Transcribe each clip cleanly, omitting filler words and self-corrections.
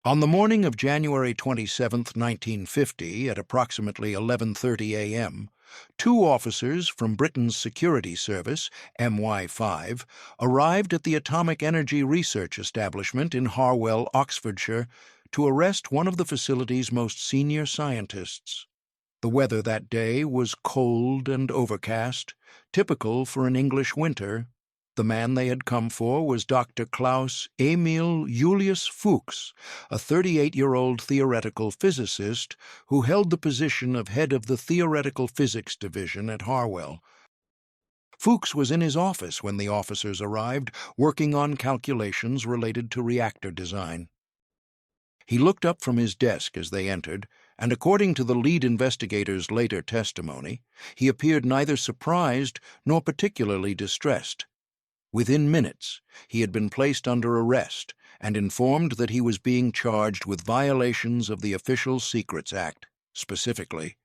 On the morning of January 27, 1950, at approximately 11:30 a.m., two officers from Britain's security service, MI5, arrived at the Atomic Energy Research Establishment in Harwell, Oxfordshire, to arrest one of the facility's most senior scientists. The weather that day was cold and overcast, typical for an English winter. The man they had come for was Dr. Klaus Emil Julius Fuchs, a 38-year-old theoretical physicist who held the position of head of the Theoretical Physics Division at Harwell. Fuchs was in his office when the officers arrived, working on calculations related to reactor design. He looked up from his desk as they entered, and according to the lead investigator's later testimony, he appeared neither surprised nor particularly distressed. Within minutes, he had been placed under arrest and informed that he was being charged with violations of the Official Secrets Act, specifically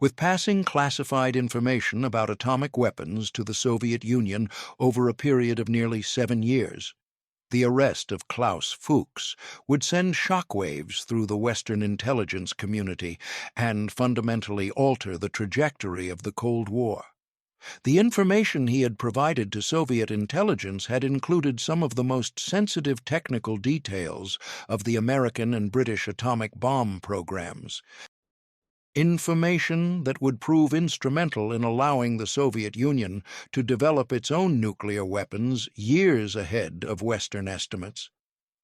with passing classified information about atomic weapons to the Soviet Union over a period of nearly 7 years. The arrest of Klaus Fuchs would send shockwaves through the Western intelligence community and fundamentally alter the trajectory of the Cold War. The information he had provided to Soviet intelligence had included some of the most sensitive technical details of the American and British atomic bomb programs. Information that would prove instrumental in allowing the Soviet Union to develop its own nuclear weapons years ahead of Western estimates.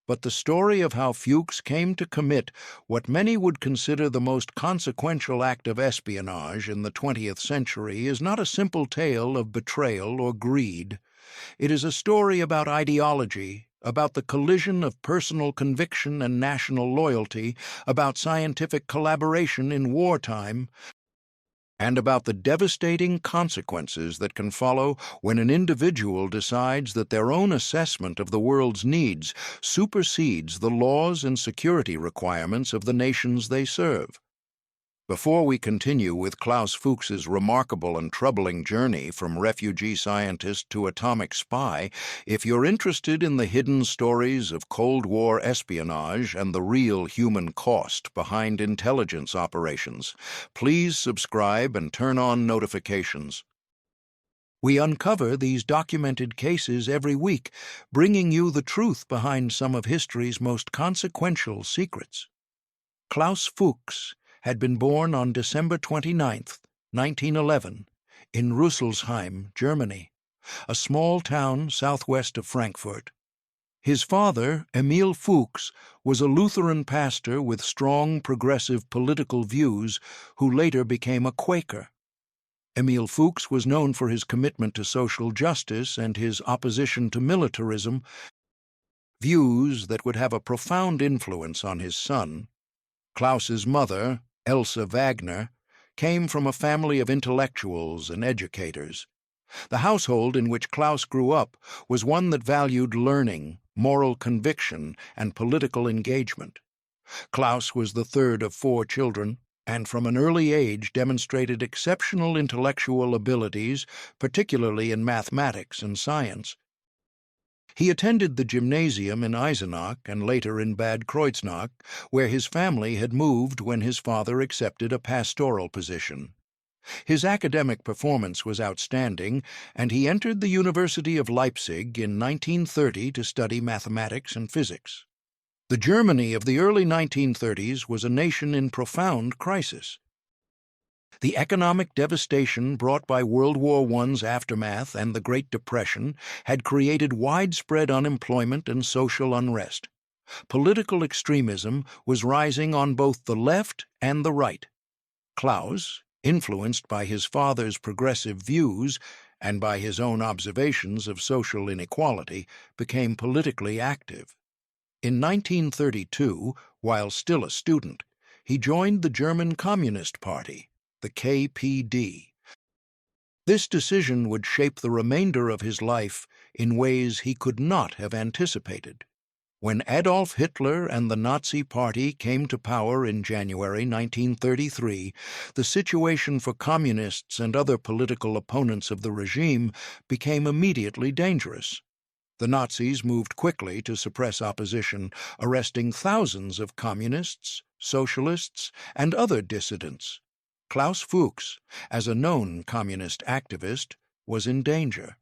But the story of how Fuchs came to commit what many would consider the most consequential act of espionage in the 20th century is not a simple tale of betrayal or greed. It is a story about ideology, about the collision of personal conviction and national loyalty, about scientific collaboration in wartime, and about the devastating consequences that can follow when an individual decides that their own assessment of the world's needs supersedes the laws and security requirements of the nations they serve. Before we continue with Klaus Fuchs's remarkable and troubling journey from refugee scientist to atomic spy, if you're interested in the hidden stories of Cold War espionage and the real human cost behind intelligence operations, please subscribe and turn on notifications. We uncover these documented cases every week, bringing you the truth behind some of history's most consequential secrets. Klaus Fuchs had been born on December 29, 1911, in Rüsselsheim, Germany, a small town southwest of Frankfurt. His father, Emil Fuchs, was a Lutheran pastor with strong progressive political views who later became a Quaker. Emil Fuchs was known for his commitment to social justice and his opposition to militarism, views that would have a profound influence on his son. Klaus's mother, Elsa Wagner, came from a family of intellectuals and educators. The household in which Klaus grew up was one that valued learning, moral conviction, and political engagement. Klaus was the third of 4 children, and from an early age demonstrated exceptional intellectual abilities, particularly in mathematics and science. He attended the gymnasium in Eisenach and later in Bad Kreuznach, where his family had moved when his father accepted a pastoral position. His academic performance was outstanding, and he entered the University of Leipzig in 1930 to study mathematics and physics. The Germany of the early 1930s was a nation in profound crisis. The economic devastation brought by World War I's aftermath and the Great Depression had created widespread unemployment and social unrest. Political extremism was rising on both the left and the right. Klaus, influenced by his father's progressive views and by his own observations of social inequality, became politically active. In 1932, while still a student, he joined the German Communist Party, the KPD. This decision would shape the remainder of his life in ways he could not have anticipated. When Adolf Hitler and the Nazi Party came to power in January 1933, the situation for communists and other political opponents of the regime became immediately dangerous. The Nazis moved quickly to suppress opposition, arresting thousands of communists, socialists, and other dissidents. Klaus Fuchs, as a known communist activist, was in danger.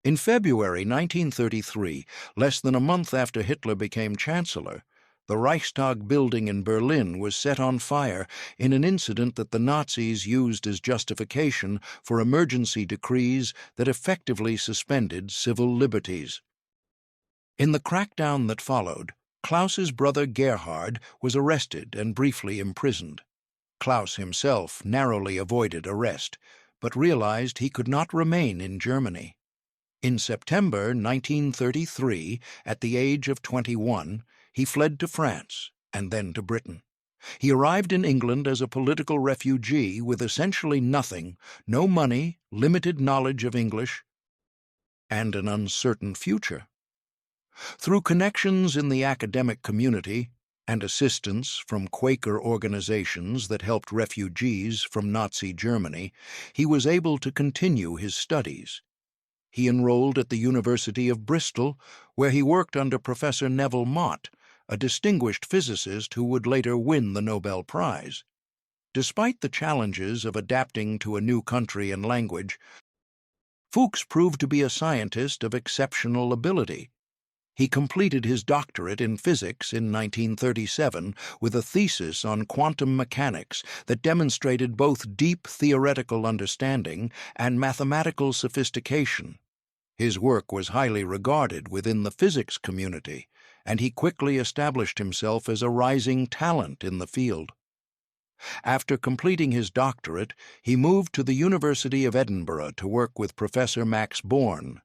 In February 1933, less than a month after Hitler became Chancellor, the Reichstag building in Berlin was set on fire in an incident that the Nazis used as justification for emergency decrees that effectively suspended civil liberties. In the crackdown that followed, Klaus's brother Gerhard was arrested and briefly imprisoned. Klaus himself narrowly avoided arrest, but realized he could not remain in Germany. In September 1933, at the age of 21, he fled to France and then to Britain. He arrived in England as a political refugee with essentially nothing, no money, limited knowledge of English, and an uncertain future. Through connections in the academic community and assistance from Quaker organizations that helped refugees from Nazi Germany, he was able to continue his studies. He enrolled at the University of Bristol, where he worked under Professor Neville Mott, a distinguished physicist who would later win the Nobel Prize. Despite the challenges of adapting to a new country and language, Fuchs proved to be a scientist of exceptional ability. He completed his doctorate in physics in 1937 with a thesis on quantum mechanics that demonstrated both deep theoretical understanding and mathematical sophistication. His work was highly regarded within the physics community, and he quickly established himself as a rising talent in the field. After completing his doctorate, he moved to the University of Edinburgh to work with Professor Max Born,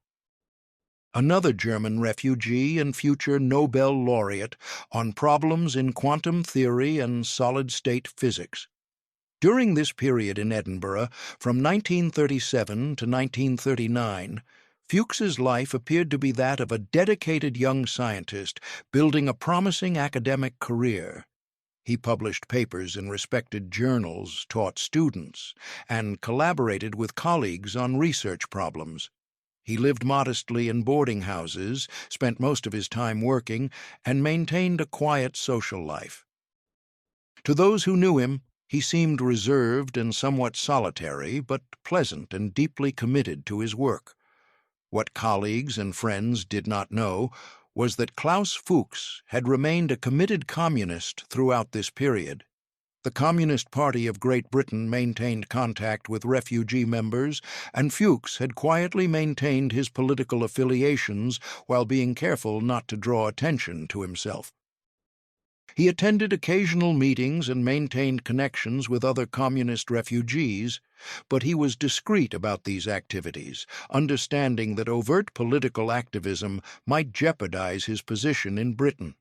another German refugee and future Nobel laureate, on problems in quantum theory and solid-state physics. During this period in Edinburgh, from 1937 to 1939, Fuchs's life appeared to be that of a dedicated young scientist building a promising academic career. He published papers in respected journals, taught students, and collaborated with colleagues on research problems. He lived modestly in boarding houses, spent most of his time working, and maintained a quiet social life. To those who knew him, he seemed reserved and somewhat solitary, but pleasant and deeply committed to his work. What colleagues and friends did not know was that Klaus Fuchs had remained a committed communist throughout this period. The Communist Party of Great Britain maintained contact with refugee members, and Fuchs had quietly maintained his political affiliations while being careful not to draw attention to himself. He attended occasional meetings and maintained connections with other communist refugees, but he was discreet about these activities, understanding that overt political activism might jeopardize his position in Britain.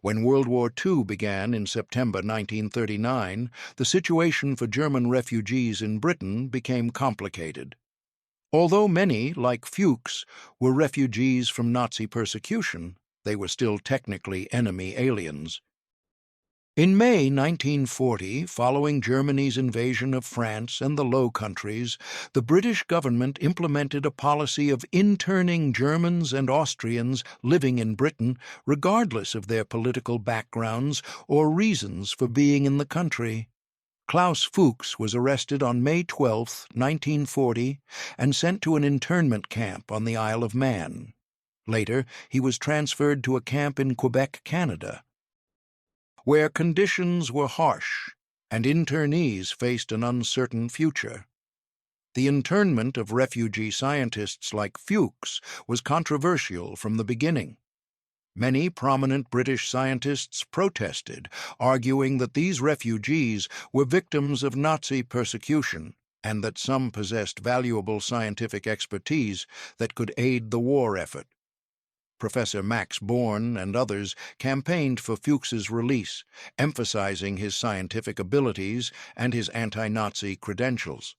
When World War II began in September 1939, the situation for German refugees in Britain became complicated. Although many, like Fuchs, were refugees from Nazi persecution, they were still technically enemy aliens. In May 1940, following Germany's invasion of France and the Low Countries, the British government implemented a policy of interning Germans and Austrians living in Britain regardless of their political backgrounds or reasons for being in the country. Klaus Fuchs was arrested on May 12, 1940, and sent to an internment camp on the Isle of Man. Later, he was transferred to a camp in Quebec, Canada, where conditions were harsh and internees faced an uncertain future. The internment of refugee scientists like Fuchs was controversial from the beginning. Many prominent British scientists protested, arguing that these refugees were victims of Nazi persecution and that some possessed valuable scientific expertise that could aid the war effort. Professor Max Born and others campaigned for Fuchs's release, emphasizing his scientific abilities and his anti-Nazi credentials.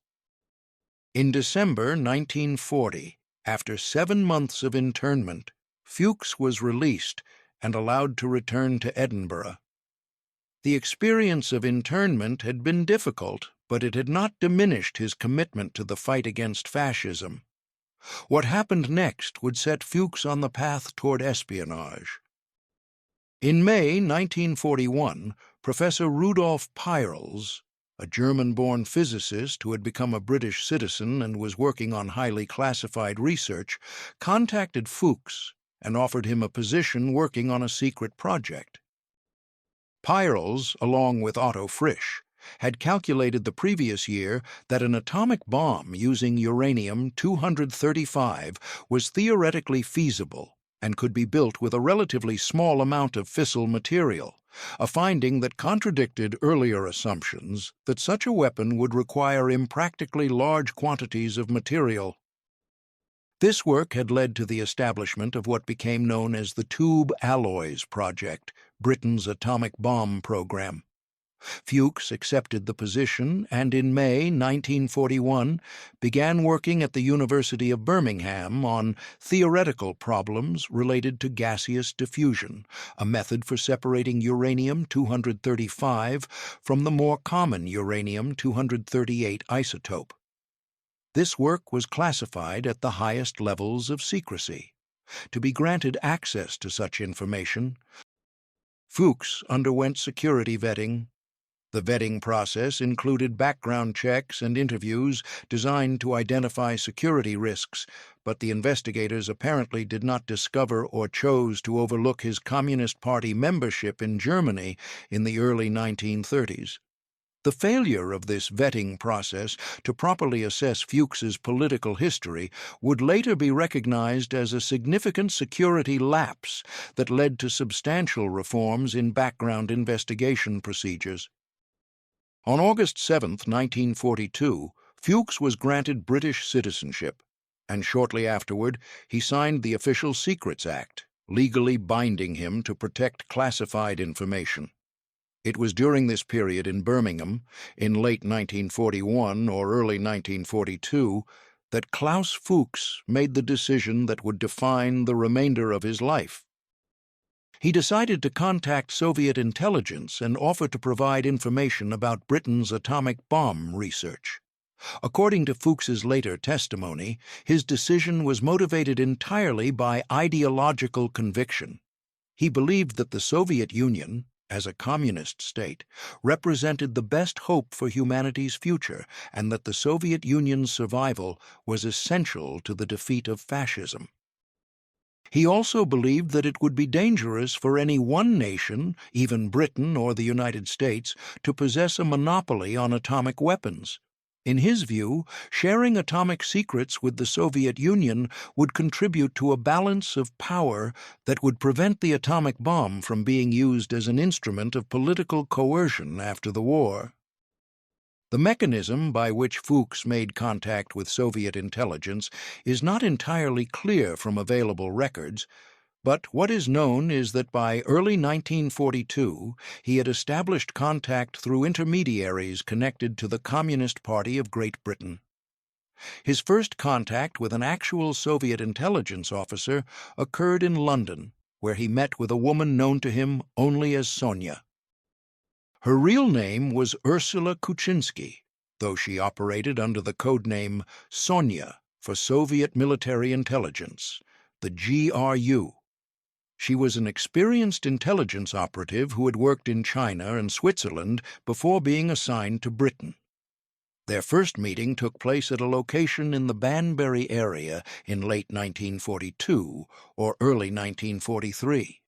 In December 1940, after 7 months of internment, Fuchs was released and allowed to return to Edinburgh. The experience of internment had been difficult, but it had not diminished his commitment to the fight against fascism. What happened next would set Fuchs on the path toward espionage. In May 1941, Professor Rudolf Peierls, a German-born physicist who had become a British citizen and was working on highly classified research, contacted Fuchs and offered him a position working on a secret project. Peierls, along with Otto Frisch, had calculated the previous year that an atomic bomb using uranium-235 was theoretically feasible and could be built with a relatively small amount of fissile material, a finding that contradicted earlier assumptions that such a weapon would require impractically large quantities of material. This work had led to the establishment of what became known as the Tube Alloys Project, Britain's atomic bomb program. Fuchs accepted the position and in May 1941 began working at the University of Birmingham on theoretical problems related to gaseous diffusion, a method for separating uranium-235 from the more common uranium-238 isotope. This work was classified at the highest levels of secrecy. To be granted access to such information, Fuchs underwent security vetting. The vetting process included background checks and interviews designed to identify security risks, but the investigators apparently did not discover or chose to overlook his Communist Party membership in Germany in the early 1930s. The failure of this vetting process to properly assess Fuchs's political history would later be recognized as a significant security lapse that led to substantial reforms in background investigation procedures. On August 7, 1942, Fuchs was granted British citizenship, and shortly afterward he signed the Official Secrets Act, legally binding him to protect classified information. It was during this period in Birmingham, in late 1941 or early 1942, that Klaus Fuchs made the decision that would define the remainder of his life. He decided to contact Soviet intelligence and offer to provide information about Britain's atomic bomb research. According to Fuchs's later testimony, his decision was motivated entirely by ideological conviction. He believed that the Soviet Union, as a communist state, represented the best hope for humanity's future, and that the Soviet Union's survival was essential to the defeat of fascism. He also believed that it would be dangerous for any one nation, even Britain or the United States, to possess a monopoly on atomic weapons. In his view, sharing atomic secrets with the Soviet Union would contribute to a balance of power that would prevent the atomic bomb from being used as an instrument of political coercion after the war. The mechanism by which Fuchs made contact with Soviet intelligence is not entirely clear from available records, but what is known is that by early 1942 he had established contact through intermediaries connected to the Communist Party of Great Britain. His first contact with an actual Soviet intelligence officer occurred in London, where he met with a woman known to him only as Sonia. Her real name was Ursula Kuczynski, though she operated under the codename Sonia for Soviet Military Intelligence, the GRU. She was an experienced intelligence operative who had worked in China and Switzerland before being assigned to Britain. Their first meeting took place at a location in the Banbury area in late 1942 or early 1943.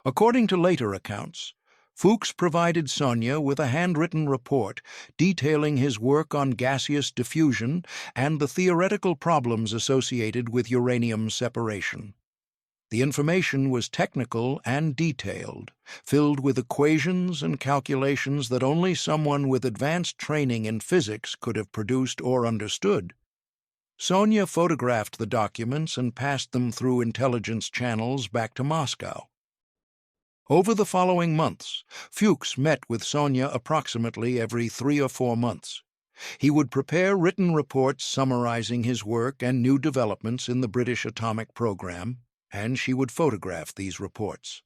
According to later accounts, Fuchs provided Sonia with a handwritten report detailing his work on gaseous diffusion and the theoretical problems associated with uranium separation. The information was technical and detailed, filled with equations and calculations that only someone with advanced training in physics could have produced or understood. Sonia photographed the documents and passed them through intelligence channels back to Moscow. Over the following months, Fuchs met with Sonia approximately every 3 or 4 months. He would prepare written reports summarizing his work and new developments in the British atomic program, and she would photograph these reports.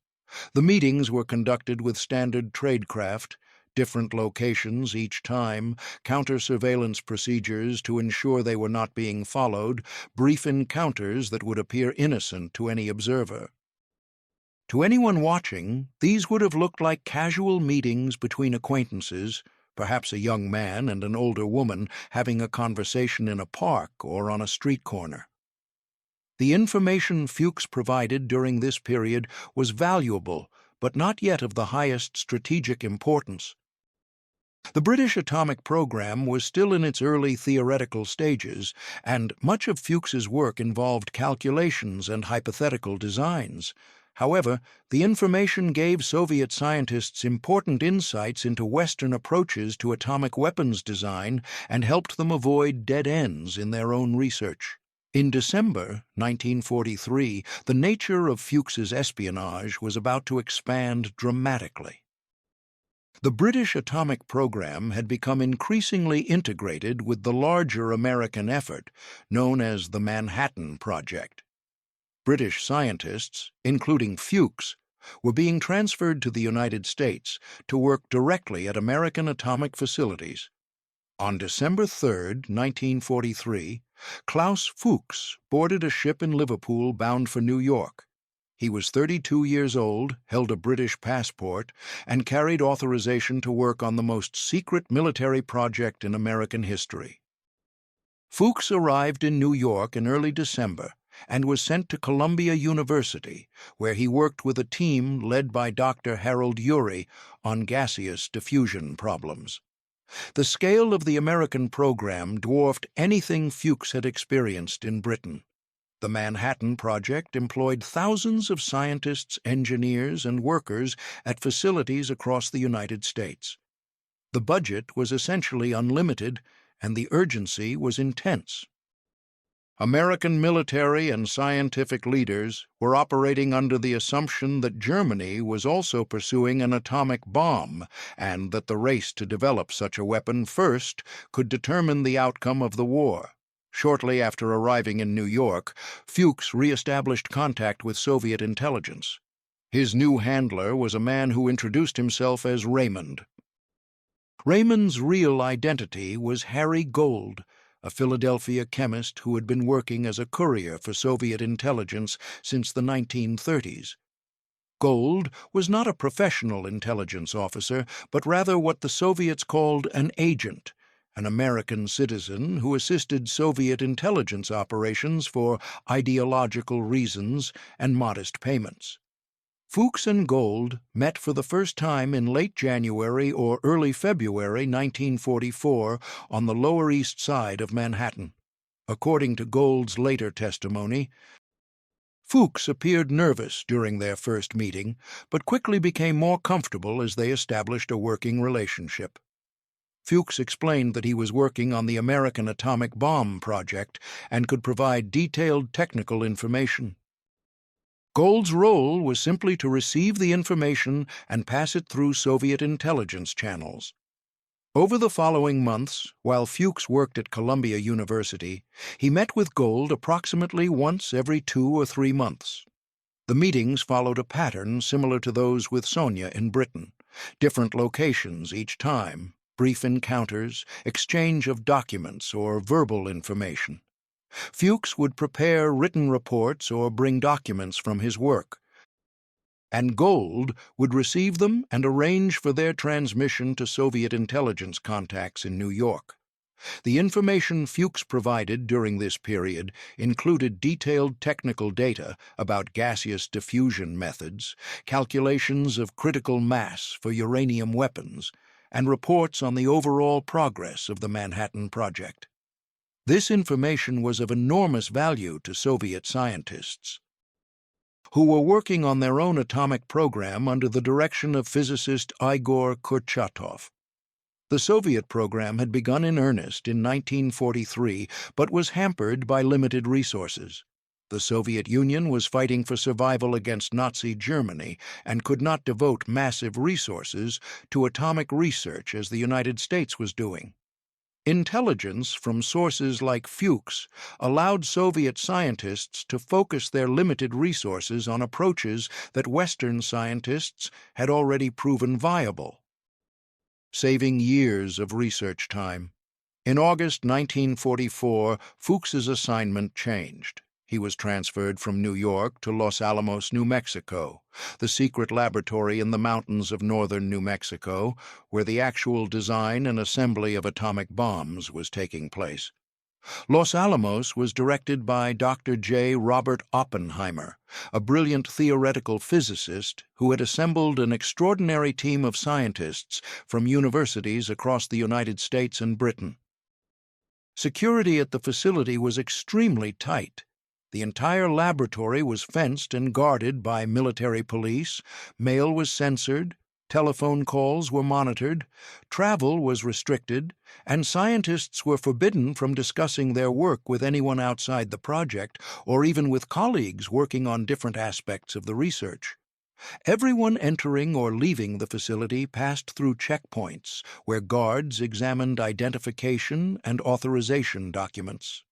The meetings were conducted with standard tradecraft, different locations each time, counter-surveillance procedures to ensure they were not being followed, brief encounters that would appear innocent to any observer. To anyone watching, these would have looked like casual meetings between acquaintances, perhaps a young man and an older woman having a conversation in a park or on a street corner. The information Fuchs provided during this period was valuable, but not yet of the highest strategic importance. The British atomic program was still in its early theoretical stages, and much of Fuchs's work involved calculations and hypothetical designs. However, the information gave Soviet scientists important insights into Western approaches to atomic weapons design and helped them avoid dead ends in their own research. In December 1943, the nature of Fuchs's espionage was about to expand dramatically. The British atomic program had become increasingly integrated with the larger American effort, known as the Manhattan Project. British scientists, including Fuchs, were being transferred to the United States to work directly at American atomic facilities. On December 3, 1943, Klaus Fuchs boarded a ship in Liverpool bound for New York. He was 32 years old, held a British passport, and carried authorization to work on the most secret military project in American history. Fuchs arrived in New York in early December and was sent to Columbia University, where he worked with a team led by Dr. Harold Urey on gaseous diffusion problems. The scale of the American program dwarfed anything Fuchs had experienced in Britain. The Manhattan Project employed thousands of scientists, engineers, and workers at facilities across the United States. The budget was essentially unlimited, and the urgency was intense. American military and scientific leaders were operating under the assumption that Germany was also pursuing an atomic bomb, and that the race to develop such a weapon first could determine the outcome of the war. Shortly after arriving in New York, Fuchs re-established contact with Soviet intelligence. His new handler was a man who introduced himself as Raymond. Raymond's real identity was Harry Gold, a Philadelphia chemist who had been working as a courier for Soviet intelligence since the 1930s. Gold was not a professional intelligence officer, but rather what the Soviets called an agent, an American citizen who assisted Soviet intelligence operations for ideological reasons and modest payments. Fuchs and Gold met for the first time in late January or early February 1944 on the Lower East Side of Manhattan. According to Gold's later testimony, Fuchs appeared nervous during their first meeting, but quickly became more comfortable as they established a working relationship. Fuchs explained that he was working on the American atomic bomb project and could provide detailed technical information. Gold's role was simply to receive the information and pass it through Soviet intelligence channels. Over the following months, while Fuchs worked at Columbia University, he met with Gold approximately once every 2 or 3 months. The meetings followed a pattern similar to those with Sonia in Britain, different locations each time, brief encounters, exchange of documents or verbal information. Fuchs would prepare written reports or bring documents from his work, and Gold would receive them and arrange for their transmission to Soviet intelligence contacts in New York. The information Fuchs provided during this period included detailed technical data about gaseous diffusion methods, calculations of critical mass for uranium weapons, and reports on the overall progress of the Manhattan Project. This information was of enormous value to Soviet scientists, who were working on their own atomic program under the direction of physicist Igor Kurchatov. The Soviet program had begun in earnest in 1943, but was hampered by limited resources. The Soviet Union was fighting for survival against Nazi Germany and could not devote massive resources to atomic research as the United States was doing. Intelligence from sources like Fuchs allowed Soviet scientists to focus their limited resources on approaches that Western scientists had already proven viable. saving years of research time. In August 1944, Fuchs's assignment changed. He was transferred from New York to Los Alamos, New Mexico, the secret laboratory in the mountains of northern New Mexico, where the actual design and assembly of atomic bombs was taking place. Los Alamos was directed by Dr. J. Robert Oppenheimer, a brilliant theoretical physicist who had assembled an extraordinary team of scientists from universities across the United States and Britain. Security at the facility was extremely tight. The entire laboratory was fenced and guarded by military police, mail was censored, telephone calls were monitored, travel was restricted, and scientists were forbidden from discussing their work with anyone outside the project or even with colleagues working on different aspects of the research. Everyone entering or leaving the facility passed through checkpoints where guards examined identification and authorization documents.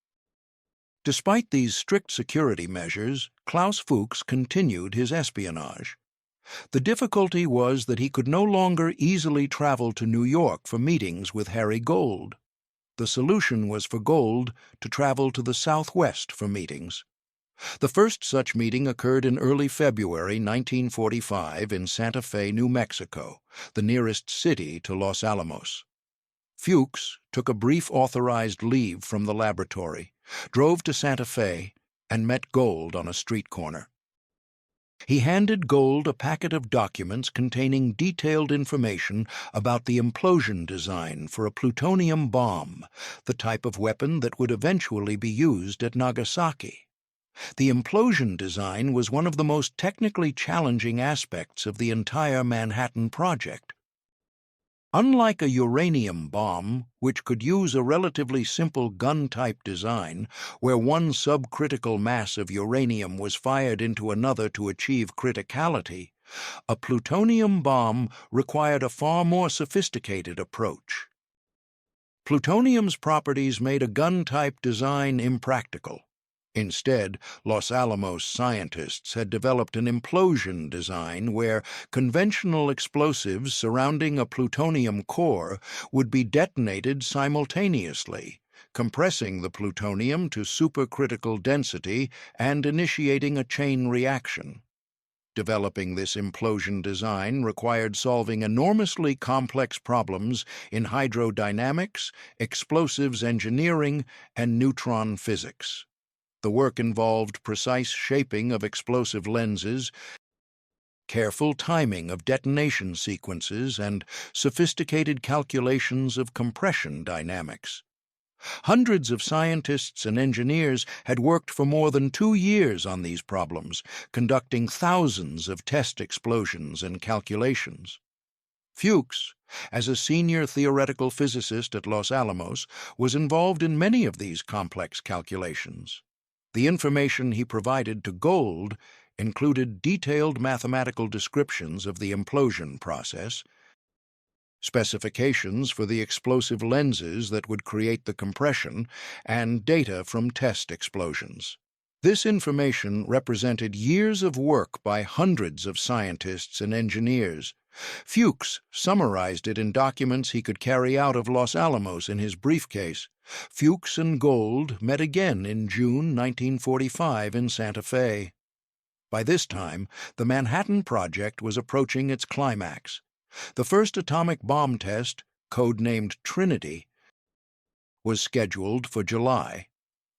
Despite these strict security measures, Klaus Fuchs continued his espionage. The difficulty was that he could no longer easily travel to New York for meetings with Harry Gold. The solution was for Gold to travel to the Southwest for meetings. The first such meeting occurred in early February 1945 in Santa Fe, New Mexico, the nearest city to Los Alamos. Fuchs took a brief authorized leave from the laboratory, drove to Santa Fe, and met Gold on a street corner. He handed Gold a packet of documents containing detailed information about the implosion design for a plutonium bomb, the type of weapon that would eventually be used at Nagasaki. The implosion design was one of the most technically challenging aspects of the entire Manhattan Project. Unlike a uranium bomb, which could use a relatively simple gun-type design, where one subcritical mass of uranium was fired into another to achieve criticality, a plutonium bomb required a far more sophisticated approach. Plutonium's properties made a gun-type design impractical. Instead, Los Alamos scientists had developed an implosion design where conventional explosives surrounding a plutonium core would be detonated simultaneously, compressing the plutonium to supercritical density and initiating a chain reaction. Developing this implosion design required solving enormously complex problems in hydrodynamics, explosives engineering, and neutron physics. The work involved precise shaping of explosive lenses, careful timing of detonation sequences, and sophisticated calculations of compression dynamics. Hundreds of scientists and engineers had worked for more than 2 years on these problems, conducting thousands of test explosions and calculations. Fuchs, as a senior theoretical physicist at Los Alamos, was involved in many of these complex calculations. The information he provided to Gold included detailed mathematical descriptions of the implosion process, specifications for the explosive lenses that would create the compression, and data from test explosions. This information represented years of work by hundreds of scientists and engineers. Fuchs summarized it in documents he could carry out of Los Alamos in his briefcase. Fuchs and Gold met again in June 1945 in Santa Fe. By this time, the Manhattan Project was approaching its climax. The first atomic bomb test, codenamed Trinity, was scheduled for July.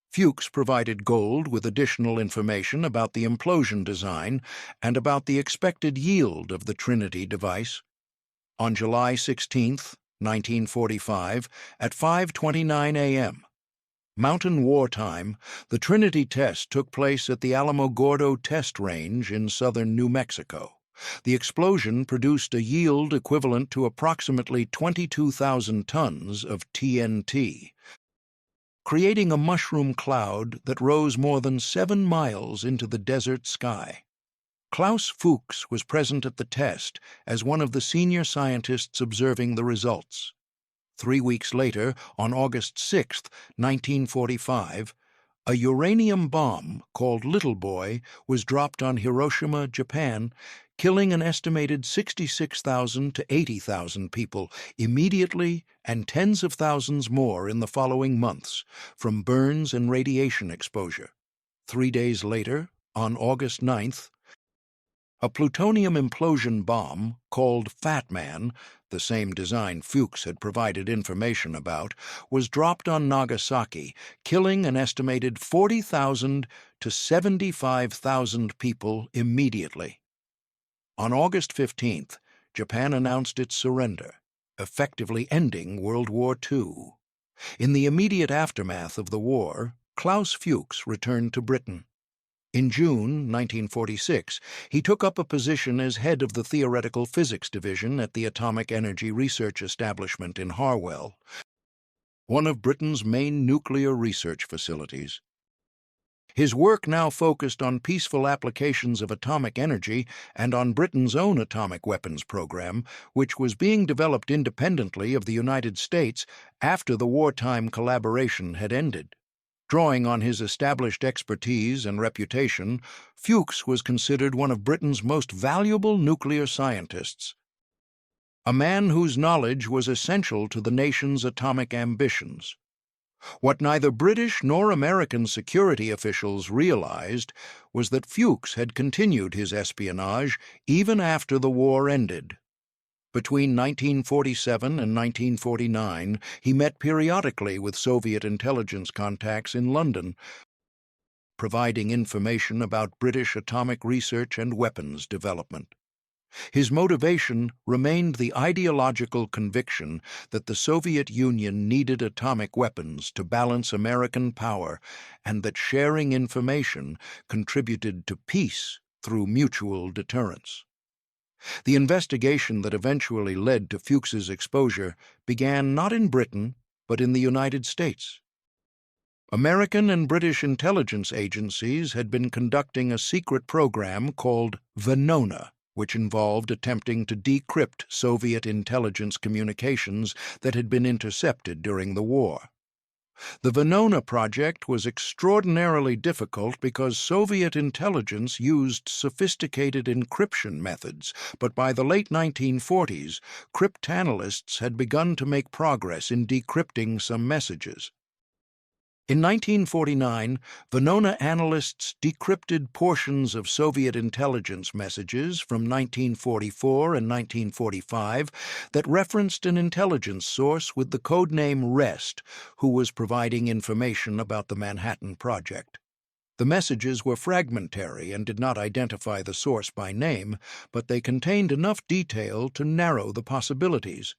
Fuchs provided Gold with additional information about the implosion design and about the expected yield of the Trinity device. On July 16, 1945, at 5:29 a.m., Mountain War Time, the Trinity test took place at the Alamogordo Test Range in southern New Mexico. The explosion produced a yield equivalent to approximately 22,000 tons of TNT, creating a mushroom cloud that rose more than 7 miles into the desert sky. Klaus Fuchs was present at the test as one of the senior scientists observing the results. 3 weeks later, on August 6, 1945, a uranium bomb called Little Boy was dropped on Hiroshima, Japan, killing an estimated 66,000 to 80,000 people immediately and tens of thousands more in the following months from burns and radiation exposure. 3 days later, on August 9th, a plutonium implosion bomb called Fat Man, the same design Fuchs had provided information about, was dropped on Nagasaki, killing an estimated 40,000 to 75,000 people immediately. On August 15th, Japan announced its surrender, effectively ending World War II. In the immediate aftermath of the war, Klaus Fuchs returned to Britain. In June 1946, he took up a position as head of the Theoretical Physics Division at the Atomic Energy Research Establishment in Harwell, one of Britain's main nuclear research facilities. His work now focused on peaceful applications of atomic energy and on Britain's own atomic weapons program, which was being developed independently of the United States after the wartime collaboration had ended. Drawing on his established expertise and reputation, Fuchs was considered one of Britain's most valuable nuclear scientists, a man whose knowledge was essential to the nation's atomic ambitions. What neither British nor American security officials realized was that Fuchs had continued his espionage even after the war ended. Between 1947 and 1949, he met periodically with Soviet intelligence contacts in London, providing information about British atomic research and weapons development. His motivation remained the ideological conviction that the Soviet Union needed atomic weapons to balance American power and that sharing information contributed to peace through mutual deterrence. The investigation that eventually led to Fuchs's exposure began not in Britain, but in the United States. American and British intelligence agencies had been conducting a secret program called Venona, which involved attempting to decrypt Soviet intelligence communications that had been intercepted during the war. The Venona project was extraordinarily difficult because Soviet intelligence used sophisticated encryption methods, but by the late 1940s, cryptanalysts had begun to make progress in decrypting some messages. In 1949, Venona analysts decrypted portions of Soviet intelligence messages from 1944 and 1945 that referenced an intelligence source with the codename REST, who was providing information about the Manhattan Project. The messages were fragmentary and did not identify the source by name, but they contained enough detail to narrow the possibilities.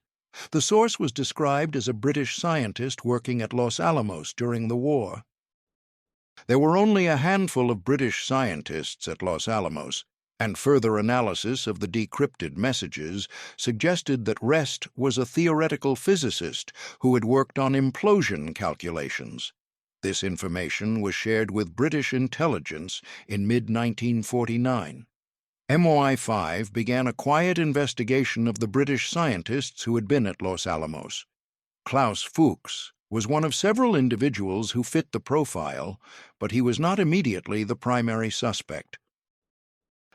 The source was described as a British scientist working at Los Alamos during the war. There were only a handful of British scientists at Los Alamos, and further analysis of the decrypted messages suggested that REST was a theoretical physicist who had worked on implosion calculations. This information was shared with British intelligence in mid-1949. MI5 began a quiet investigation of the British scientists who had been at Los Alamos. Klaus Fuchs was one of several individuals who fit the profile, but he was not immediately the primary suspect.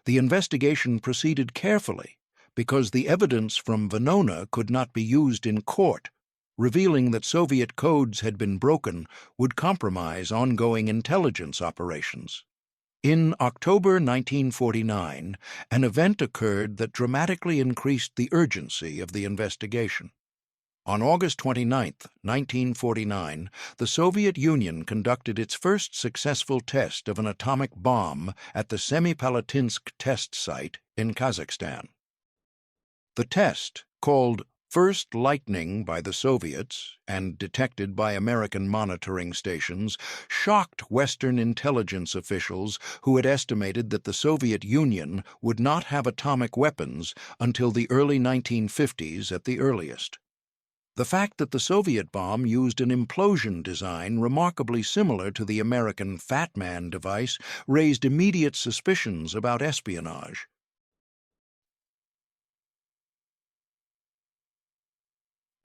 The investigation proceeded carefully because the evidence from Venona could not be used in court. Revealing that Soviet codes had been broken would compromise ongoing intelligence operations. In October 1949, an event occurred that dramatically increased the urgency of the investigation. On August 29, 1949, the Soviet Union conducted its first successful test of an atomic bomb at the Semipalatinsk test site in Kazakhstan. The test, called First Lightning by the Soviets and detected by American monitoring stations, shocked Western intelligence officials who had estimated that the Soviet Union would not have atomic weapons until the early 1950s at the earliest. The fact that the Soviet bomb used an implosion design remarkably similar to the American Fat Man device raised immediate suspicions about espionage.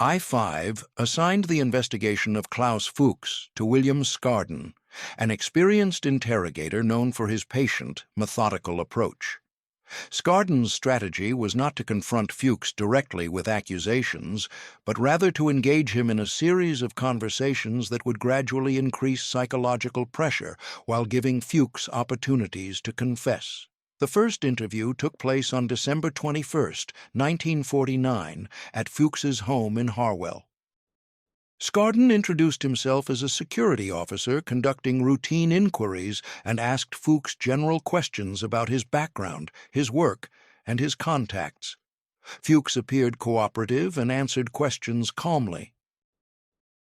I-5 assigned the investigation of Klaus Fuchs to William Scarden, an experienced interrogator known for his patient, methodical approach. Skardon's strategy was not to confront Fuchs directly with accusations, but rather to engage him in a series of conversations that would gradually increase psychological pressure while giving Fuchs opportunities to confess. The first interview took place on December 21st, 1949, at Fuchs's home in Harwell. Skardon introduced himself as a security officer conducting routine inquiries and asked Fuchs general questions about his background, his work, and his contacts. Fuchs appeared cooperative and answered questions calmly.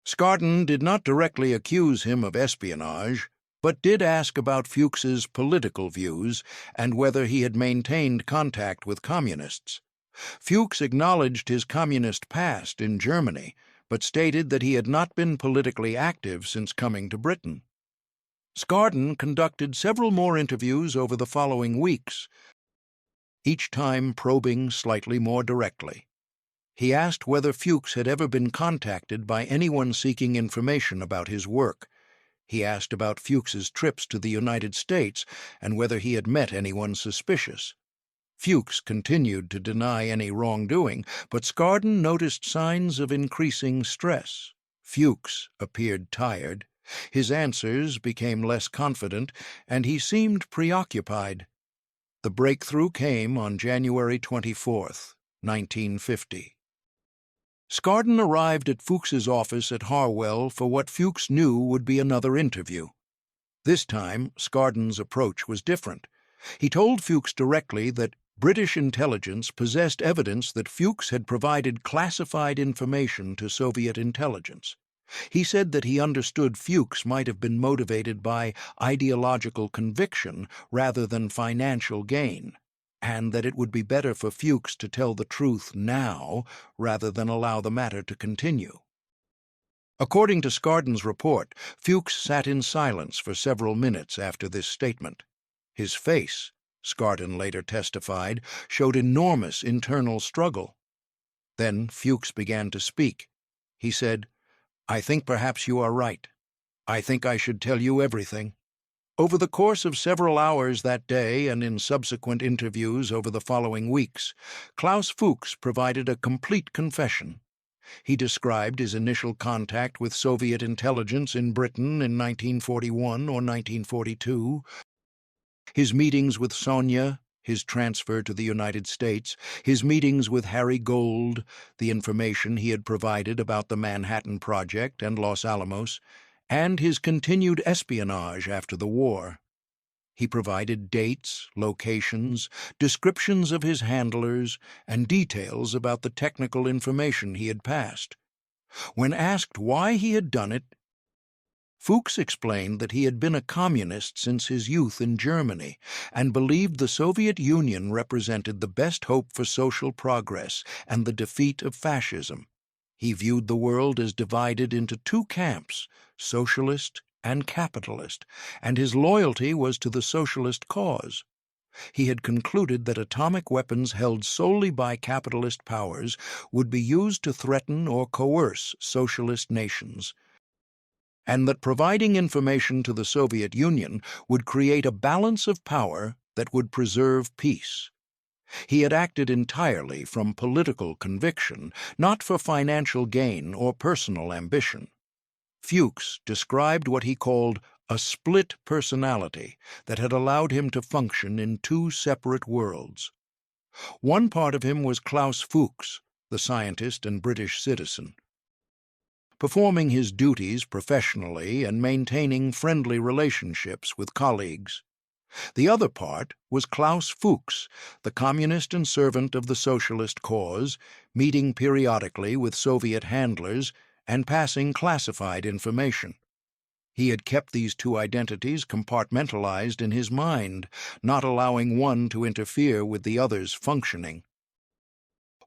Skardon did not directly accuse him of espionage, but did ask about Fuchs's political views and whether he had maintained contact with communists. Fuchs acknowledged his communist past in Germany, but stated that he had not been politically active since coming to Britain. Skardon conducted several more interviews over the following weeks, each time probing slightly more directly. He asked whether Fuchs had ever been contacted by anyone seeking information about his work. He asked about Fuchs's trips to the United States and whether he had met anyone suspicious. Fuchs continued to deny any wrongdoing, but Skardon noticed signs of increasing stress. Fuchs appeared tired. His answers became less confident, and he seemed preoccupied. The breakthrough came on January 24th, 1950. Skardon arrived at Fuchs's office at Harwell for what Fuchs knew would be another interview. This time, Skardon's approach was different. He told Fuchs directly that British intelligence possessed evidence that Fuchs had provided classified information to Soviet intelligence. He said that he understood Fuchs might have been motivated by ideological conviction rather than financial gain, and that it would be better for Fuchs to tell the truth now rather than allow the matter to continue. According to Skardon's report, Fuchs sat in silence for several minutes after this statement. His face, Skardon later testified, showed enormous internal struggle. Then Fuchs began to speak. He said, "I think perhaps you are right. I think I should tell you everything." Over the course of several hours that day and in subsequent interviews over the following weeks, Klaus Fuchs provided a complete confession. He described his initial contact with Soviet intelligence in Britain in 1941 or 1942, his meetings with Sonia, his transfer to the United States, his meetings with Harry Gold, the information he had provided about the Manhattan Project and Los Alamos, and his continued espionage after the war. He provided dates, locations, descriptions of his handlers, and details about the technical information he had passed. When asked why he had done it, Fuchs explained that he had been a communist since his youth in Germany and believed the Soviet Union represented the best hope for social progress and the defeat of fascism. He viewed the world as divided into two camps, socialist and capitalist, and his loyalty was to the socialist cause. He had concluded that atomic weapons held solely by capitalist powers would be used to threaten or coerce socialist nations, and that providing information to the Soviet Union would create a balance of power that would preserve peace. He had acted entirely from political conviction, not for financial gain or personal ambition. Fuchs described what he called a split personality that had allowed him to function in two separate worlds. One part of him was Klaus Fuchs, the scientist and British citizen, performing his duties professionally and maintaining friendly relationships with colleagues. The other part was Klaus Fuchs, the communist and servant of the socialist cause, meeting periodically with Soviet handlers and passing classified information. He had kept these two identities compartmentalized in his mind, not allowing one to interfere with the other's functioning.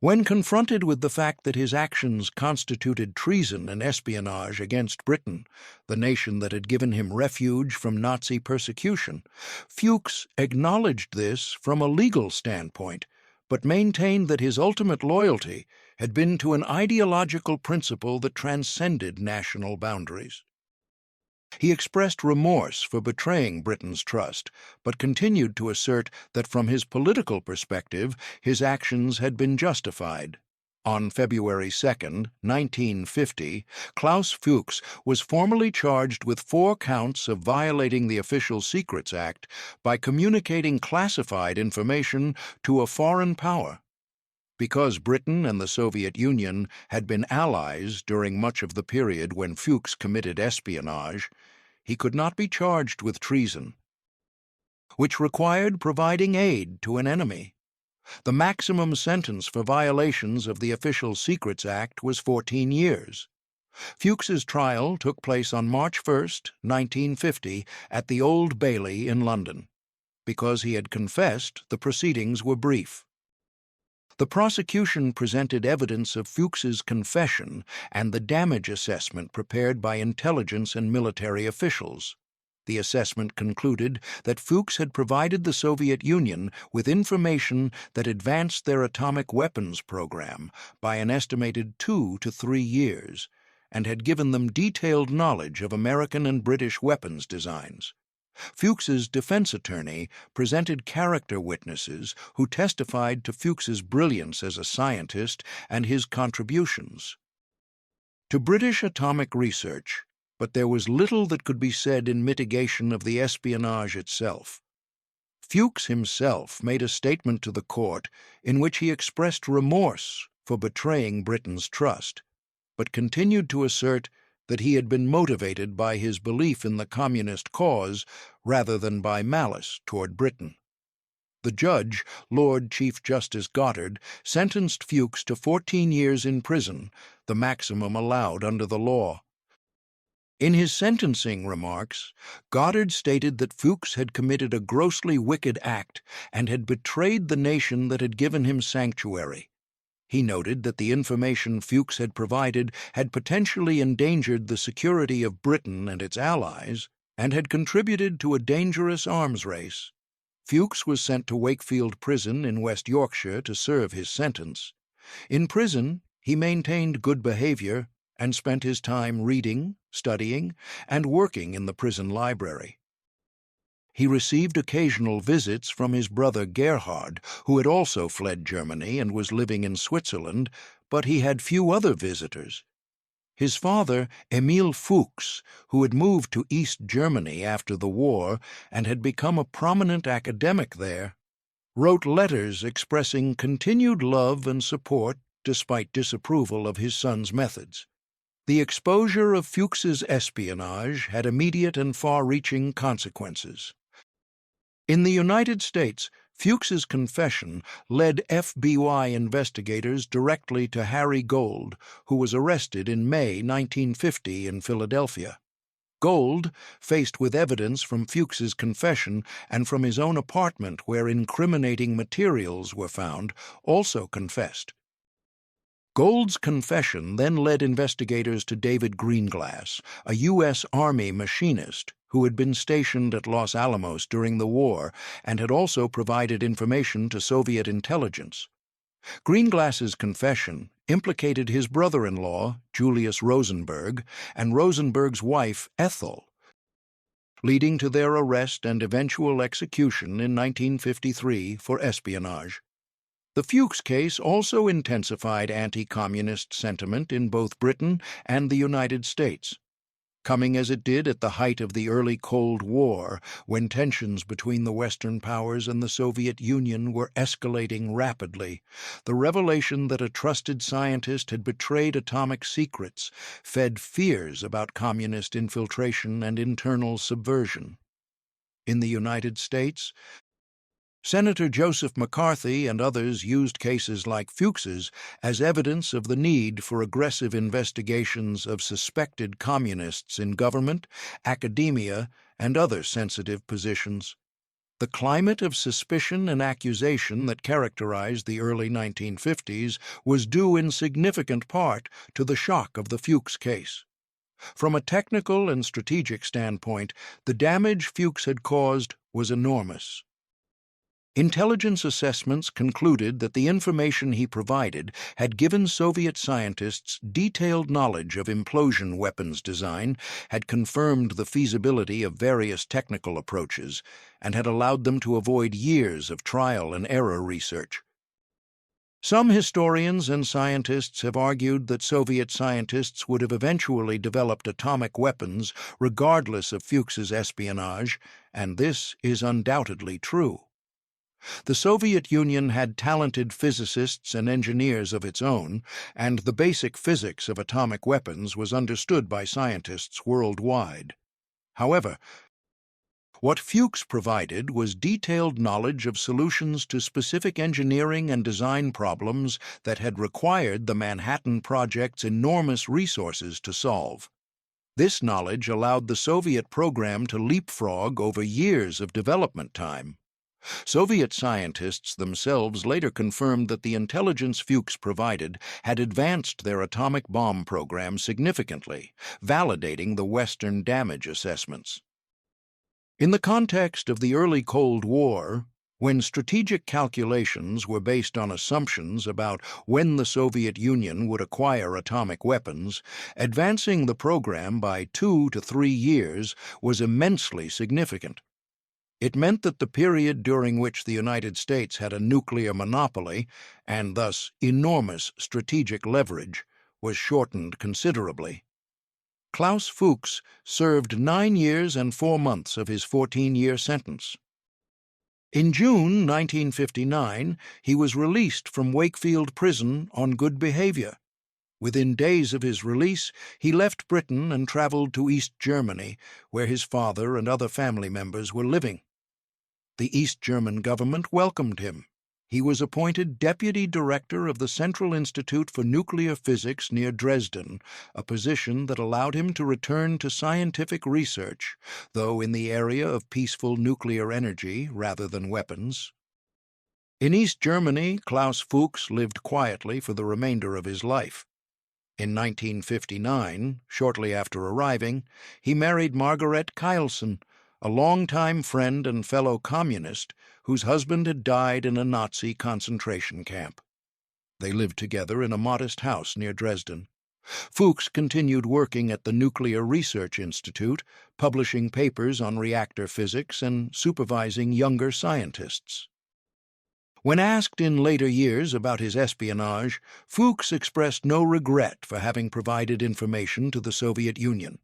When confronted with the fact that his actions constituted treason and espionage against Britain, the nation that had given him refuge from Nazi persecution, Fuchs acknowledged this from a legal standpoint, but maintained that his ultimate loyalty had been to an ideological principle that transcended national boundaries. He expressed remorse for betraying Britain's trust, but continued to assert that from his political perspective, his actions had been justified. On February 2, 1950, Klaus Fuchs was formally charged with 4 counts of violating the Official Secrets Act by communicating classified information to a foreign power. Because Britain and the Soviet Union had been allies during much of the period when Fuchs committed espionage, he could not be charged with treason, which required providing aid to an enemy. The maximum sentence for violations of the Official Secrets Act was 14 years. Fuchs's trial took place on March 1, 1950, at the Old Bailey in London. Because he had confessed, the proceedings were brief. The prosecution presented evidence of Fuchs's confession and the damage assessment prepared by intelligence and military officials. The assessment concluded that Fuchs had provided the Soviet Union with information that advanced their atomic weapons program by an estimated 2 to 3 years, and had given them detailed knowledge of American and British weapons designs. Fuchs's defense attorney presented character witnesses who testified to Fuchs's brilliance as a scientist and his contributions to British atomic research, but there was little that could be said in mitigation of the espionage itself. Fuchs himself made a statement to the court in which he expressed remorse for betraying Britain's trust, but continued to assert that he had been motivated by his belief in the communist cause rather than by malice toward Britain. The judge, Lord Chief Justice Goddard, sentenced Fuchs to 14 years in prison, the maximum allowed under the law. In his sentencing remarks, Goddard stated that Fuchs had committed a grossly wicked act and had betrayed the nation that had given him sanctuary. He noted that the information Fuchs had provided had potentially endangered the security of Britain and its allies and had contributed to a dangerous arms race. Fuchs was sent to Wakefield Prison in West Yorkshire to serve his sentence. In prison, he maintained good behavior and spent his time reading, studying, and working in the prison library. He received occasional visits from his brother Gerhard, who had also fled Germany and was living in Switzerland, but he had few other visitors. His father, Emil Fuchs, who had moved to East Germany after the war and had become a prominent academic there, wrote letters expressing continued love and support despite disapproval of his son's methods. The exposure of Fuchs's espionage had immediate and far-reaching consequences. In the United States, Fuchs's confession led FBI investigators directly to Harry Gold, who was arrested in May 1950 in Philadelphia. Gold, faced with evidence from Fuchs's confession and from his own apartment where incriminating materials were found, also confessed. Gold's confession then led investigators to David Greenglass, a U.S. Army machinist who had been stationed at Los Alamos during the war and had also provided information to Soviet intelligence. Greenglass's confession implicated his brother-in-law, Julius Rosenberg, and Rosenberg's wife, Ethel, leading to their arrest and eventual execution in 1953 for espionage. The Fuchs case also intensified anti-communist sentiment in both Britain and the United States, coming as it did at the height of the early Cold War, when tensions between the Western powers and the Soviet Union were escalating rapidly. The revelation that a trusted scientist had betrayed atomic secrets fed fears about communist infiltration and internal subversion. In the United States, Senator Joseph McCarthy and others used cases like Fuchs's as evidence of the need for aggressive investigations of suspected communists in government, academia, and other sensitive positions. The climate of suspicion and accusation that characterized the early 1950s was due in significant part to the shock of the Fuchs case. From a technical and strategic standpoint, the damage Fuchs had caused was enormous. Intelligence assessments concluded that the information he provided had given Soviet scientists detailed knowledge of implosion weapons design, had confirmed the feasibility of various technical approaches, and had allowed them to avoid years of trial and error research. Some historians and scientists have argued that Soviet scientists would have eventually developed atomic weapons regardless of Fuchs's espionage, and this is undoubtedly true. The Soviet Union had talented physicists and engineers of its own, and the basic physics of atomic weapons was understood by scientists worldwide. However, what Fuchs provided was detailed knowledge of solutions to specific engineering and design problems that had required the Manhattan Project's enormous resources to solve. This knowledge allowed the Soviet program to leapfrog over years of development time. Soviet scientists themselves later confirmed that the intelligence Fuchs provided had advanced their atomic bomb program significantly, validating the Western damage assessments. In the context of the early Cold War, when strategic calculations were based on assumptions about when the Soviet Union would acquire atomic weapons, advancing the program by 2 to 3 years was immensely significant. It meant that the period during which the United States had a nuclear monopoly, and thus enormous strategic leverage, was shortened considerably. Klaus Fuchs served 9 years and 4 months of his 14-year sentence. In June 1959, he was released from Wakefield Prison on good behavior. Within days of his release, he left Britain and traveled to East Germany, where his father and other family members were living. The East German government welcomed him. He was appointed deputy director of the Central Institute for Nuclear Physics near Dresden, a position that allowed him to return to scientific research, though in the area of peaceful nuclear energy rather than weapons. In East Germany, Klaus Fuchs lived quietly for the remainder of his life. In 1959, shortly after arriving, he married Margaret Keilson, a longtime friend and fellow communist whose husband had died in a Nazi concentration camp. They lived together in a modest house near Dresden. Fuchs continued working at the Nuclear Research Institute, publishing papers on reactor physics and supervising younger scientists. When asked in later years about his espionage, Fuchs expressed no regret for having provided information to the Soviet Union.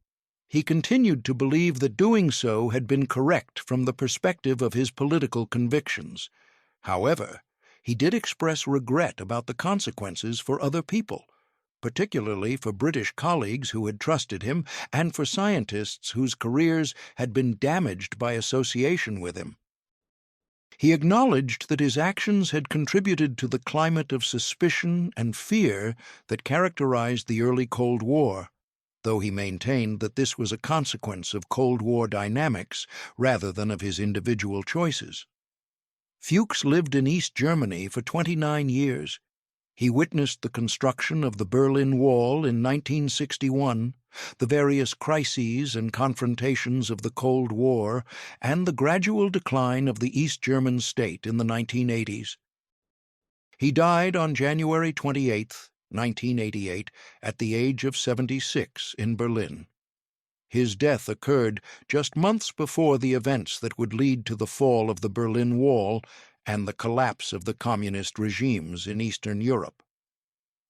He continued to believe that doing so had been correct from the perspective of his political convictions. However, he did express regret about the consequences for other people, particularly for British colleagues who had trusted him and for scientists whose careers had been damaged by association with him. He acknowledged that his actions had contributed to the climate of suspicion and fear that characterized the early Cold War, though he maintained that this was a consequence of Cold War dynamics rather than of his individual choices. Fuchs lived in East Germany for 29 years. He witnessed the construction of the Berlin Wall in 1961, the various crises and confrontations of the Cold War, and the gradual decline of the East German state in the 1980s. He died on January 28, 1988, at the age of 76 in Berlin. His death occurred just months before the events that would lead to the fall of the Berlin Wall and the collapse of the communist regimes in Eastern Europe.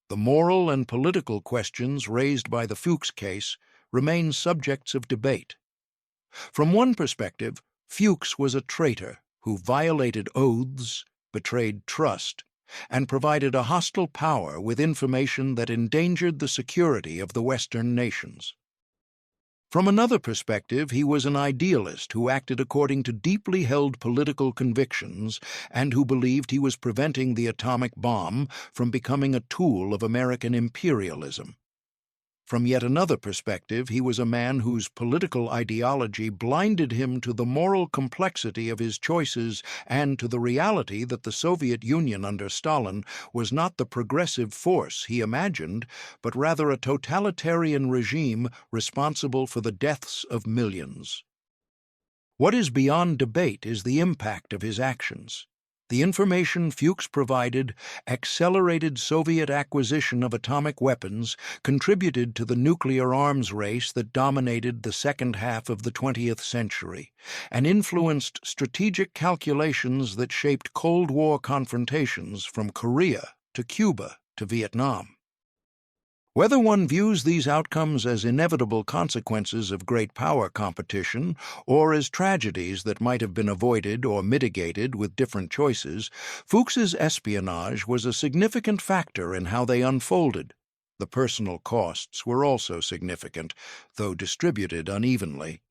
The moral and political questions raised by the Fuchs case remain subjects of debate. From one perspective, Fuchs was a traitor who violated oaths, betrayed trust, and provided a hostile power with information that endangered the security of the Western nations. From another perspective, he was an idealist who acted according to deeply held political convictions and who believed he was preventing the atomic bomb from becoming a tool of American imperialism. From yet another perspective, he was a man whose political ideology blinded him to the moral complexity of his choices and to the reality that the Soviet Union under Stalin was not the progressive force he imagined, but rather a totalitarian regime responsible for the deaths of millions. What is beyond debate is the impact of his actions. The information Fuchs provided accelerated Soviet acquisition of atomic weapons, contributed to the nuclear arms race that dominated the second half of the 20th century, and influenced strategic calculations that shaped Cold War confrontations from Korea to Cuba to Vietnam. Whether one views these outcomes as inevitable consequences of great power competition or as tragedies that might have been avoided or mitigated with different choices, Fuchs's espionage was a significant factor in how they unfolded. The personal costs were also significant, though distributed unevenly.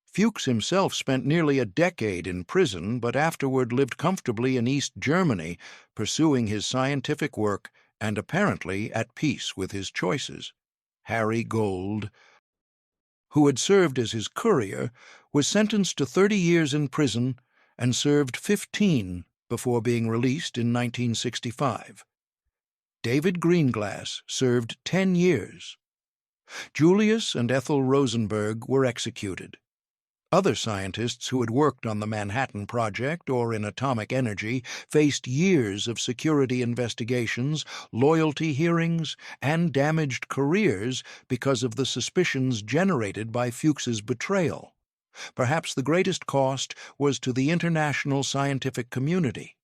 Fuchs himself spent nearly a decade in prison, but afterward lived comfortably in East Germany, pursuing his scientific work and apparently at peace with his choices. Harry Gold, who had served as his courier, was sentenced to 30 years in prison and served 15 before being released in 1965. David Greenglass served 10 years. Julius and Ethel Rosenberg were executed. Other scientists who had worked on the Manhattan Project or in atomic energy faced years of security investigations, loyalty hearings, and damaged careers because of the suspicions generated by Fuchs's betrayal. Perhaps the greatest cost was to the international scientific community.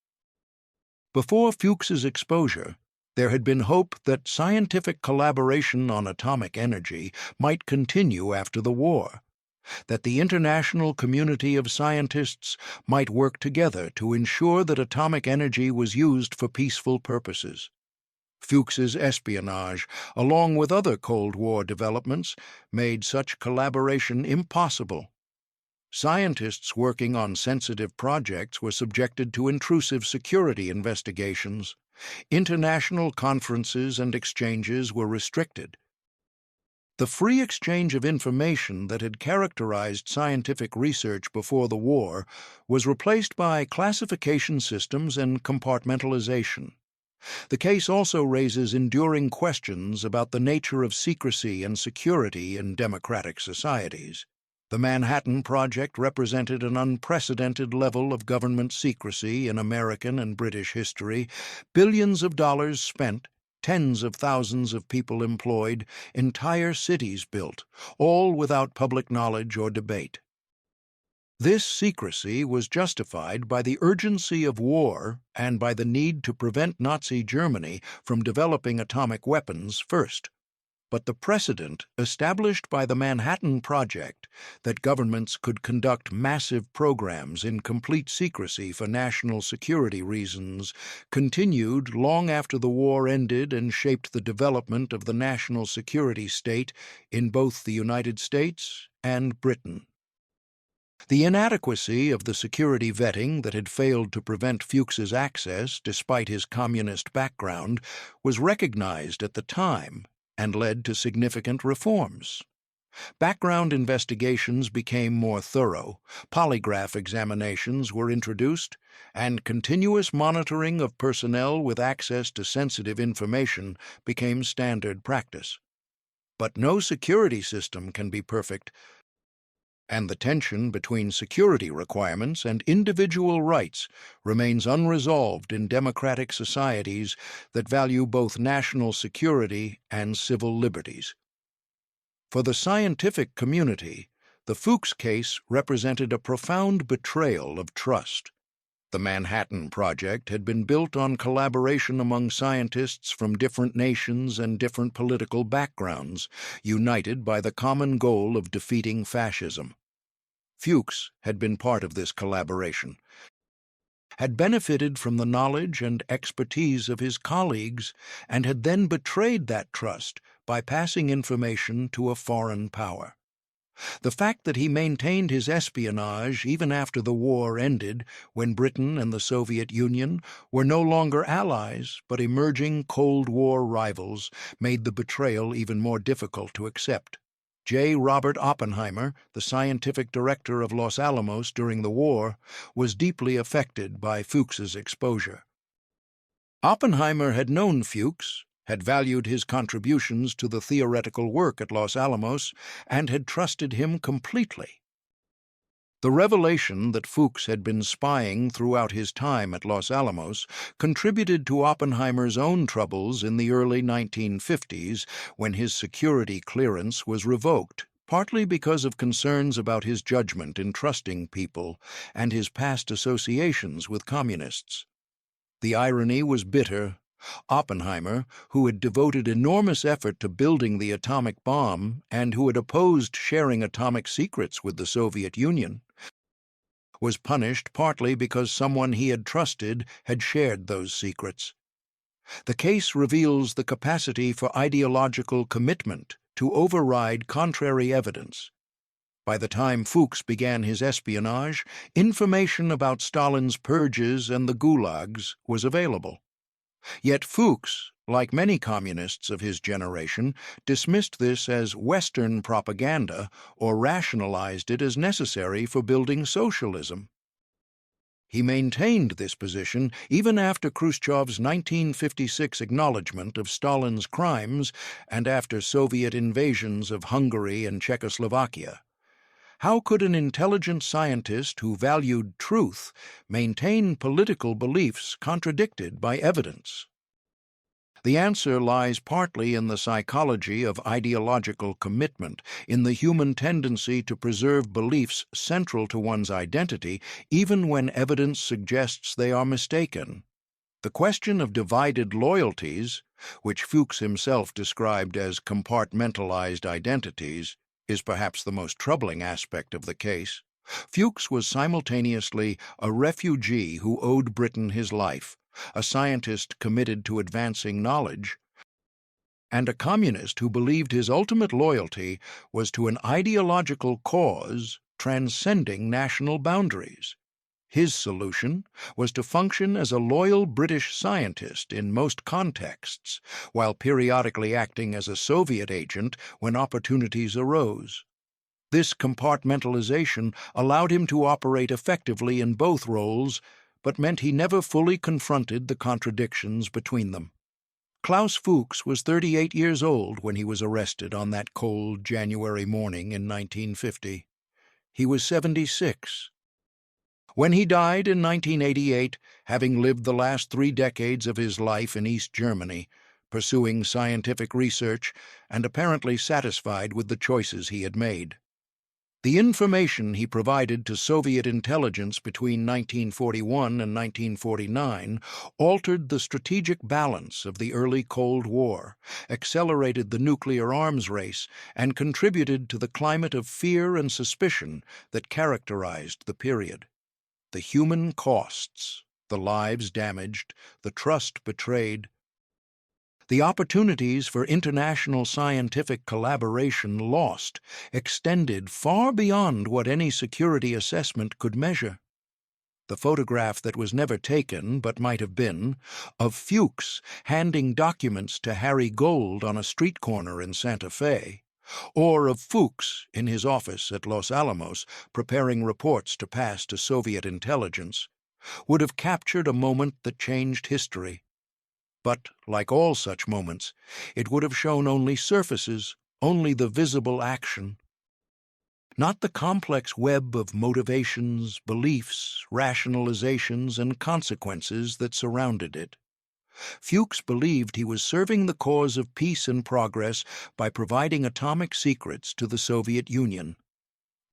Before Fuchs's exposure, there had been hope that scientific collaboration on atomic energy might continue after the war, that the international community of scientists might work together to ensure that atomic energy was used for peaceful purposes. Fuchs's espionage, along with other Cold War developments, made such collaboration impossible. Scientists working on sensitive projects were subjected to intrusive security investigations. International conferences and exchanges were restricted. The free exchange of information that had characterized scientific research before the war was replaced by classification systems and compartmentalization. The case also raises enduring questions about the nature of secrecy and security in democratic societies. The Manhattan Project represented an unprecedented level of government secrecy in American and British history, billions of dollars spent, tens of thousands of people employed, entire cities built, all without public knowledge or debate. This secrecy was justified by the urgency of war and by the need to prevent Nazi Germany from developing atomic weapons first. But the precedent established by the Manhattan Project that governments could conduct massive programs in complete secrecy for national security reasons continued long after the war ended and shaped the development of the national security state in both the United States and Britain. The inadequacy of the security vetting that had failed to prevent Fuchs's access despite his communist background was recognized at the time and led to significant reforms. Background investigations became more thorough, polygraph examinations were introduced, and continuous monitoring of personnel with access to sensitive information became standard practice. But no security system can be perfect, and the tension between security requirements and individual rights remains unresolved in democratic societies that value both national security and civil liberties. For the scientific community, the Fuchs case represented a profound betrayal of trust. The Manhattan Project had been built on collaboration among scientists from different nations and different political backgrounds, united by the common goal of defeating fascism. Fuchs had been part of this collaboration, had benefited from the knowledge and expertise of his colleagues, and had then betrayed that trust by passing information to a foreign power. The fact that he maintained his espionage even after the war ended, when Britain and the Soviet Union were no longer allies but emerging Cold War rivals, made the betrayal even more difficult to accept. J. Robert Oppenheimer, the scientific director of Los Alamos during the war, was deeply affected by Fuchs's exposure. Oppenheimer had known Fuchs, had valued his contributions to the theoretical work at Los Alamos, and had trusted him completely. The revelation that Fuchs had been spying throughout his time at Los Alamos contributed to Oppenheimer's own troubles in the early 1950s when his security clearance was revoked, partly because of concerns about his judgment in trusting people and his past associations with communists. The irony was bitter. Oppenheimer, who had devoted enormous effort to building the atomic bomb and who had opposed sharing atomic secrets with the Soviet Union, was punished partly because someone he had trusted had shared those secrets. The case reveals the capacity for ideological commitment to override contrary evidence. By the time Fuchs began his espionage, information about Stalin's purges and the gulags was available. Yet Fuchs, like many communists of his generation, dismissed this as Western propaganda or rationalized it as necessary for building socialism. He maintained this position even after Khrushchev's 1956 acknowledgement of Stalin's crimes and after Soviet invasions of Hungary and Czechoslovakia. How could an intelligent scientist who valued truth maintain political beliefs contradicted by evidence? The answer lies partly in the psychology of ideological commitment, in the human tendency to preserve beliefs central to one's identity, even when evidence suggests they are mistaken. The question of divided loyalties, which Fuchs himself described as compartmentalized identities, is perhaps the most troubling aspect of the case. Fuchs was simultaneously a refugee who owed Britain his life, a scientist committed to advancing knowledge, and a communist who believed his ultimate loyalty was to an ideological cause transcending national boundaries. His solution was to function as a loyal British scientist in most contexts, while periodically acting as a Soviet agent when opportunities arose. This compartmentalization allowed him to operate effectively in both roles, but meant he never fully confronted the contradictions between them. Klaus Fuchs was 38 years old when he was arrested on that cold January morning in 1950. He was 76. When he died in 1988, having lived the last 3 decades of his life in East Germany, pursuing scientific research and apparently satisfied with the choices he had made. The information he provided to Soviet intelligence between 1941 and 1949 altered the strategic balance of the early Cold War, accelerated the nuclear arms race, and contributed to the climate of fear and suspicion that characterized the period. The human costs, the lives damaged, the trust betrayed, the opportunities for international scientific collaboration lost extended far beyond what any security assessment could measure. The photograph that was never taken, but might have been, of Fuchs handing documents to Harry Gold on a street corner in Santa Fe, or of Fuchs in his office at Los Alamos preparing reports to pass to Soviet intelligence, would have captured a moment that changed history. But, like all such moments, it would have shown only surfaces, only the visible action, not the complex web of motivations, beliefs, rationalizations, and consequences that surrounded it. Fuchs believed he was serving the cause of peace and progress by providing atomic secrets to the Soviet Union.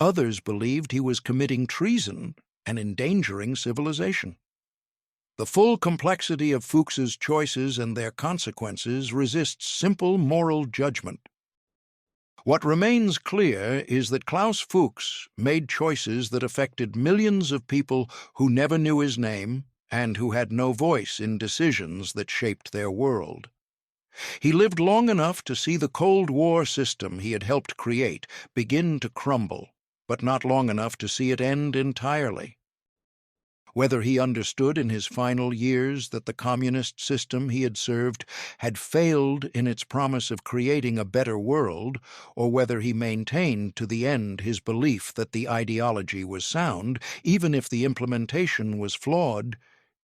Others believed he was committing treason and endangering civilization. The full complexity of Fuchs's choices and their consequences resists simple moral judgment. What remains clear is that Klaus Fuchs made choices that affected millions of people who never knew his name and who had no voice in decisions that shaped their world. He lived long enough to see the Cold War system he had helped create begin to crumble, but not long enough to see it end entirely. Whether he understood in his final years that the communist system he had served had failed in its promise of creating a better world, or whether he maintained to the end his belief that the ideology was sound, even if the implementation was flawed,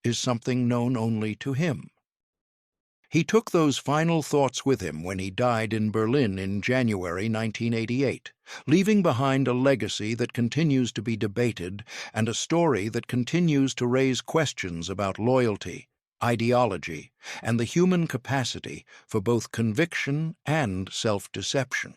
is something known only to him. He took those final thoughts with him when he died in Berlin in January 1988, leaving behind a legacy that continues to be debated and a story that continues to raise questions about loyalty, ideology, and the human capacity for both conviction and self-deception.